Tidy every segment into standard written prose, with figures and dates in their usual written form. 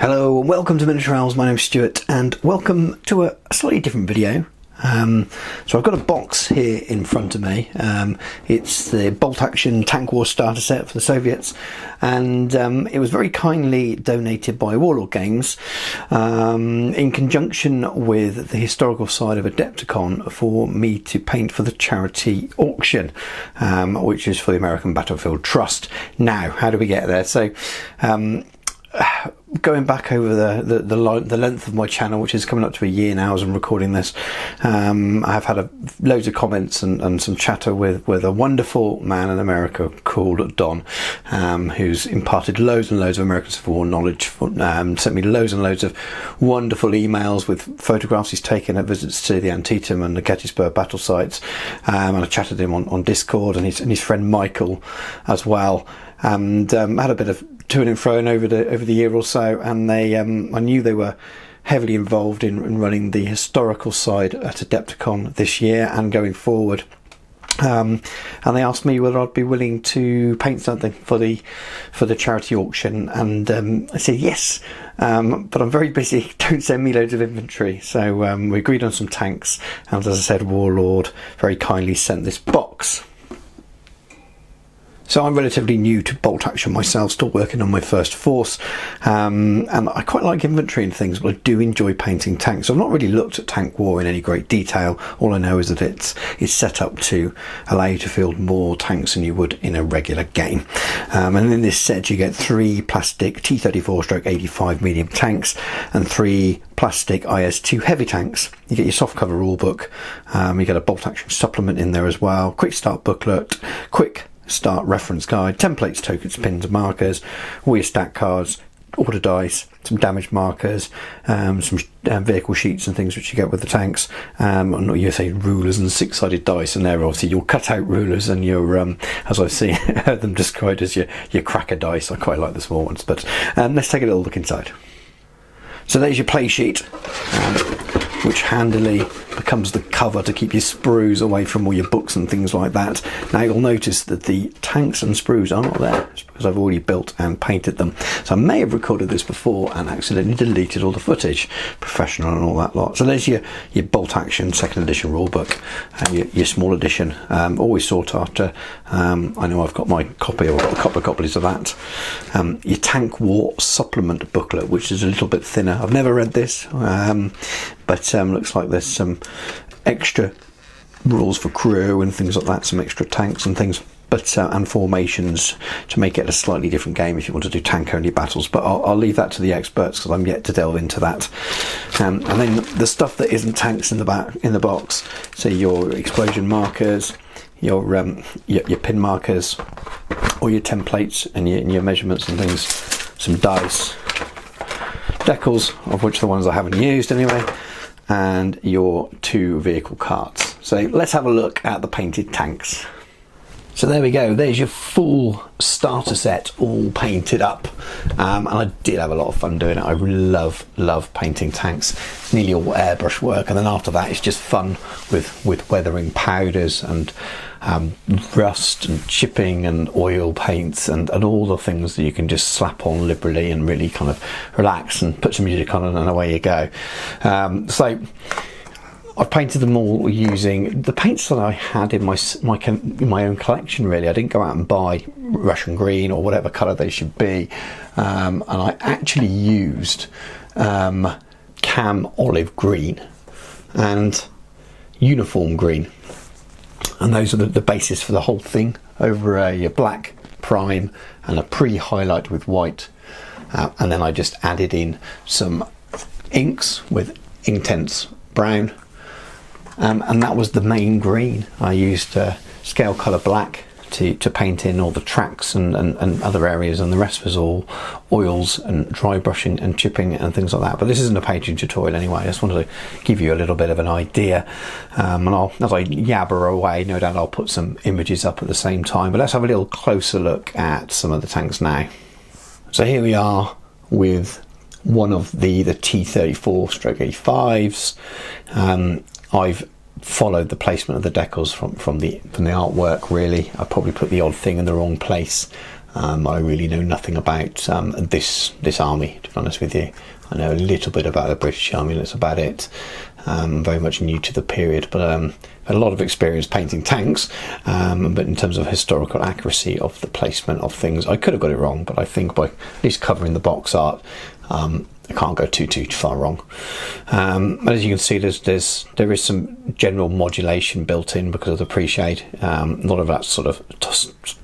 Hello and welcome to Miniature Owls. My name's Stuart and welcome to a slightly different video. So I've got a box here in front of me. It's the Bolt Action Tank War starter set for the Soviets, and it was very kindly donated by Warlord Games in conjunction with the historical side of Adepticon for me to paint for the charity auction, which is for the American Battlefield Trust. Now, how do we get there? So going back over the length of my channel, which is coming up to a year now as I'm recording this, I've had loads of comments and some chatter with a wonderful man in America called Don, who's imparted loads and loads of American Civil War knowledge, sent me loads and loads of wonderful emails with photographs he's taken at visits to the Antietam and the Gettysburg battle sites, and I chatted to him on Discord, and his friend Michael as well, and had a bit of to and fro over the year or so, and I knew they were heavily involved in running the historical side at Adepticon this year and going forward. And they asked me whether I'd be willing to paint something for the charity auction, and I said yes, but I'm very busy. Don't send me loads of inventory. So we agreed on some tanks, and as I said, Warlord very kindly sent this box. So I'm relatively new to Bolt Action myself, still working on my first force, and I quite like inventory and things, but I do enjoy painting tanks. I've not really looked at Tank War in any great detail. All I know is that it's set up to allow you to field more tanks than you would in a regular game. And in this set you get 3 plastic T-34/85 medium tanks and 3 plastic IS-2 heavy tanks. You get your softcover rulebook, you get a Bolt Action supplement in there as well, quick start booklet, quick start reference guide, templates, tokens, pins and markers, all your stat cards, order dice, some damage markers, some vehicle sheets and things which you get with the tanks, and you say rulers and 6-sided dice, and they're obviously your cutout rulers and your as I've seen heard them described as your cracker dice. I quite like the small ones, but let's take a little look inside. So there's your play sheet, which handily becomes the cover to keep your sprues away from all your books and things like that. Now you'll notice that the tanks and sprues are not there. It's because I've already built and painted them. So I may have recorded this before and accidentally deleted all the footage, professional and all that lot. So there's your Bolt Action 2nd edition rulebook, and your small edition, always sought after. I know I've got my copy, or I've got a couple of copies of that. Your Tank War supplement booklet, which is a little bit thinner. I've never read this, but looks like there's some extra rules for crew and things like that, some extra tanks and things, but and formations to make it a slightly different game if you want to do tank only battles, but I'll leave that to the experts because I'm yet to delve into that. And then the stuff that isn't tanks in the box, so your explosion markers, your pin markers, all your templates and your measurements and things, some dice, decals, of which the ones I haven't used anyway, and your 2 vehicle carts. So let's have a look at the painted tanks. So there we go, there's your full starter set all painted up, and I did have a lot of fun doing it. I really love painting tanks. It's nearly all airbrush work, and then after that it's just fun with weathering powders and rust and chipping and oil paints and all the things that you can just slap on liberally and really kind of relax and put some music on, and away you go. So I've painted them all using the paints that I had in my own collection. Really, I didn't go out and buy Russian green or whatever colour they should be, and I actually used cam olive green and uniform green, and those are the basis for the whole thing, over a black prime and a pre-highlight with white, and then I just added in some inks with Inktense brown. And that was the main green. I used scale colour black to paint in all the tracks and other areas, and the rest was all oils and dry brushing and chipping and things like that. But this isn't a painting tutorial anyway, I just wanted to give you a little bit of an idea, and as I yabber away, no doubt I'll put some images up at the same time. But let's have a little closer look at some of the tanks now. So here we are with one of the T-34/85s. I've followed the placement of the decals from the artwork. Really, I probably put the odd thing in the wrong place, I really know nothing about this army, to be honest with you. I know a little bit about the British Army, and that's about it. Very much new to the period, but had a lot of experience painting tanks, but in terms of historical accuracy of the placement of things, I could have got it wrong, but I think by at least covering the box art, I can't go too far wrong. As you can see, there is some general modulation built in because of the pre-shade. A lot of that's sort of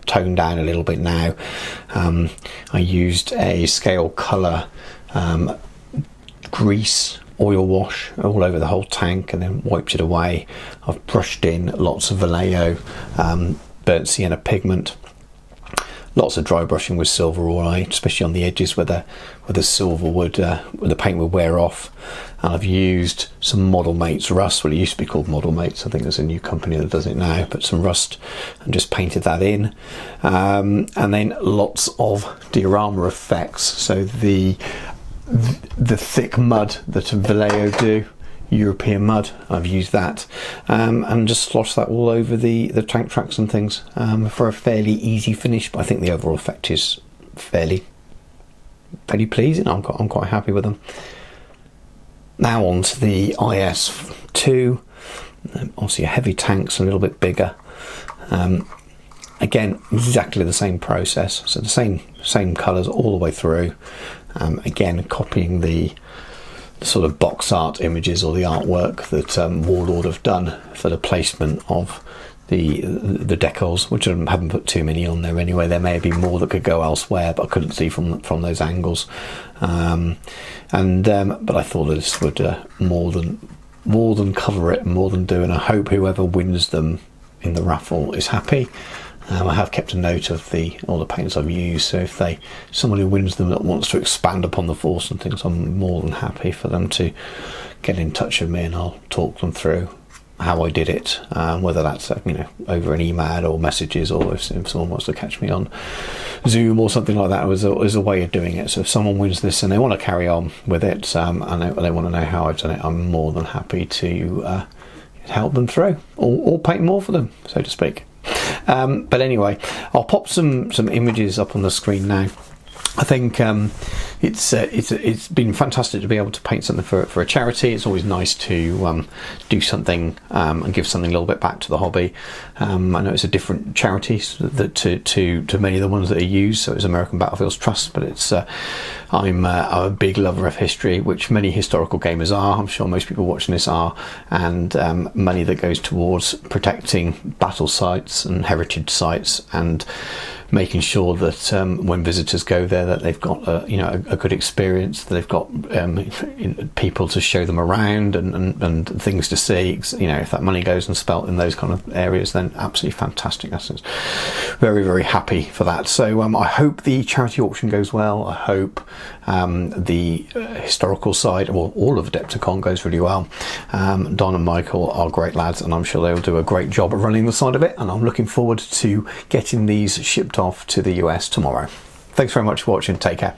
toned down a little bit now. I used a scale colour grease oil wash all over the whole tank and then wiped it away. I've brushed in lots of Vallejo burnt sienna pigment. Lots of dry brushing with silver oil, especially on the edges where the silver would, where the paint would wear off. And I've used some Model Mates rust. Well, it used to be called Model Mates. I think there's a new company that does it now. But some rust and just painted that in. And then lots of diorama effects. So the thick mud that Vallejo do, European mud, I've used that, and just sloshed that all over the tank tracks and things for a fairly easy finish. But I think the overall effect is fairly pleasing. I'm quite happy with them. Now on to the IS-2. Obviously a heavy tank's a little bit bigger. Again, exactly the same process, so the same colours all the way through. Again, copying the sort of box art images or the artwork that Warlord have done for the placement of the decals, which I haven't put too many on there anyway. There may be more that could go elsewhere, but I couldn't see from those angles. But I thought that this would more than cover it, more than do, and I hope whoever wins them in the raffle is happy. I have kept a note of all the paints I've used, so if someone who wins them that wants to expand upon the force and things, I'm more than happy for them to get in touch with me, and I'll talk them through how I did it, whether that's over an email or messages, or if someone wants to catch me on Zoom or something like that. Is a way of doing it. So if someone wins this and they want to carry on with it, and they want to know how I've done it, I'm more than happy to help them through, or paint more for them, so to speak. But anyway, I'll pop some images up on the screen now. I think it's been fantastic to be able to paint something for a charity. It's always nice to do something and give something a little bit back to the hobby. I know it's a different charity to many of the ones that are used, so it's American Battlefields Trust, but it's I'm a big lover of history, which many historical gamers are. I'm sure most people watching this are, and money that goes towards protecting battle sites and heritage sites, and making sure that when visitors go there, that they've got a good experience, that they've got people to show them around and things to see. If that money goes and spelt in those kind of areas, then absolutely fantastic. That's very, very happy for that. So I hope the charity auction goes well. I hope the historical side, well, all of Adepticon goes really well. Don and Michael are great lads, and I'm sure they'll do a great job of running the side of it, and I'm looking forward to getting these shipped off to the US tomorrow. Thanks very much for watching. Take care.